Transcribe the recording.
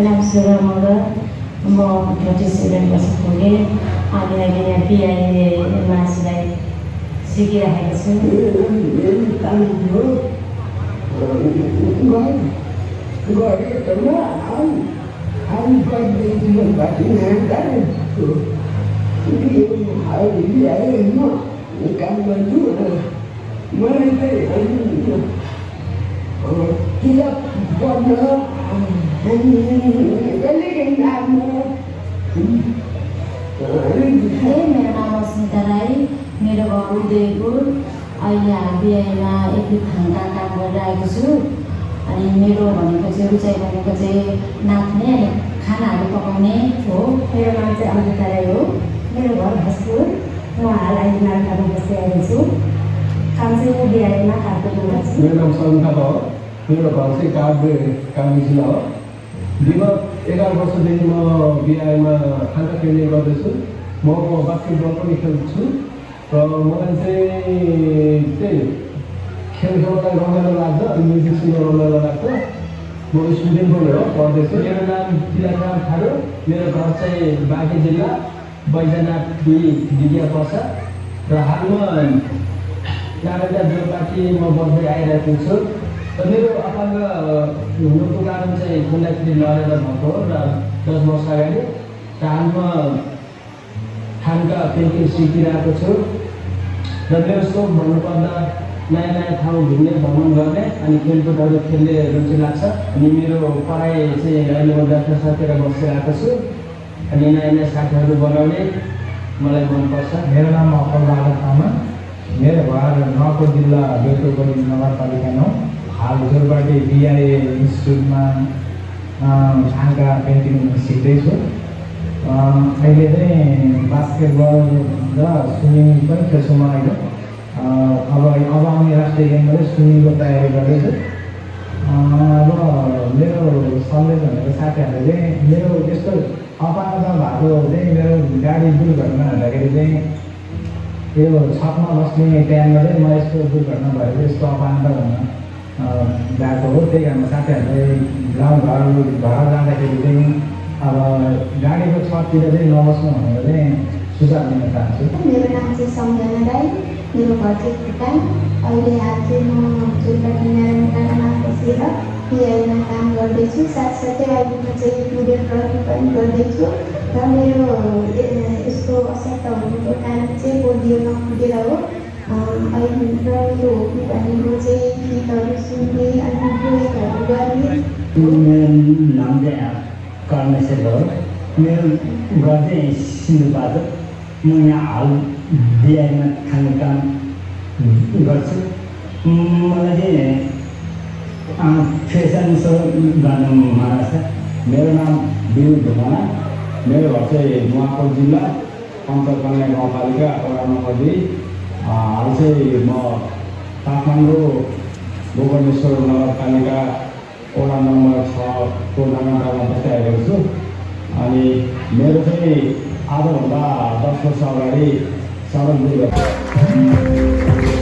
नाम सुरु मगर म 37 वर्ष पुगेँ अनि अहिले यहाँ बिआइएमा सिलाइ सिकिरहेको छु। मेरो नाम अस्मिता राई, मेरो घर उदयपुर। अहिले हामी बिआइमा एकैठाउँमा काम गरिरहेको छु। अनि मेरो भनेको चाहिँ रुचाइ भनेको चाहिँ नाच्ने अनि खानाहरू पकाउने हो। मेरो नाम चाहिँ अमृता राई हो। मेरो घर भोजपुर। म हाल अहिले मालखामा बसिरहेको छु। काम चाहिँ म बिआइमा काठको गर्छु। मेरो नाम सन्ता हो। मेरो घर चाहिँ काभ्रे जिल्ला हो। विगत 11 वर्षदेखि म बिआइमा खाना ट्रेनिङ गर्दैछु। म बास्केटबल पनि खेल्छु र मलाई चाहिँ त्यही खेल्नलाई रमाइलो लाग्छ अनि म्युजिक सुन्न रमाइलो लाग्छ। म स्टुडेन्ट पनि हो, पढ्दैछु। मेरो नाम तिलकराम थारू। मेरो घर चाहिँ बाँके जिल्ला बैजनाथ विद्या पर्छ र हालमा नारायण जोपाटी म बस्दै आइरहेको छु। र मेरो अपाङ्ग हुनुको कारण चाहिँ खुन्दाखेरि लडेर भएको हो र 10 वर्ष अगाडि। र हालमा खानका पेन्टिङ सिकिरहेको छु। र मेरो सोख भन्नुपर्दा नयाँ नयाँ ठाउँ घुम्ने भ्रमण गर्ने अनि खेलकुदहरू खेल्ने रुचि लाग्छ। अनि मेरो पढाइ चाहिँ अहिले म डाक्टर सकेर बसिरहेको छु अनि नयाँ नयाँ साथीहरू बनाउने मलाई मनपर्छ। मेरो नाम अप्पलबहादुर तामाङ। मेरो घर नवलपरासी जिल्ला बेलतोपल्ली नगरपालिका 9। हाल जोरपाटी बिआई इन्स्टिट्युटमा खानका पेन्टिङ सिक्दैछु। अहिले चाहिँ बास्केटबल र स्विमिङ पनि खेल्छु म अहिले। अब आउने राष्ट्रिय गेमबाट स्विमिङको तयारी गर्दैछु। अब मेरो सन्देश भनेको साथीहरूले चाहिँ मेरो यस्तो अपाङ्गता भएको चाहिँ मेरो गाडी दुर्घटना हुँदाखेरि चाहिँ यो छतमा बस्ने टाइममा चाहिँ म यस्तो दुर्घटना भएको यस्तो अपाङ्गता भन्न गएको हो। त्यही कारण साथीहरूले गाउँघर जाँदाखेरि चाहिँ अब गाडीको छततिर चाहिँ नबस्नु भनेर चाहिँ सुझाव दिन चाहन्छु। मेरो नाम चाहिँ सम्झना राई। मेरो घर चाहिँ भुटान। अहिले हाल चाहिँ म जोरपाटी नारायणमा बसेर बिआइमा काम गर्दैछु। साथसाथै अहिले म चाहिँ भिडियोग्राफी पनि गर्दैछु। र मेरो यस्तो अशक्त हुनुको कारण चाहिँ पोलियो नफुटेर हो। अहिले मेरो हबी भनेको चाहिँ गीतहरू सुन्ने अनि ड्रइङहरू गर्ने। मेरो नाम चाहिँ कर्मेश्वर हो। मेरो घर चाहिँ सिन्धुपाल्चोक। म यहाँ हाल बिआइमा खाने काम गर्छु। मलाई चाहिँ फेसन सो गर्नु मन लाग्छ। मेरो नाम बिरु ढुङ्गाना। मेरो घर चाहिँ नुवाकोट जिल्ला पञ्चकन्या गाउँपालिका वडा नम्बर 2। हाल चाहिँ म काठमाडौँ गोकर्णेश्वर नगरपालिका वडा नम्बर 6 को नागाटामा बसिरहेको छु। अनि मेरो चाहिँ आजभन्दा 10 वर्ष अगाडि सडक दुर्घटना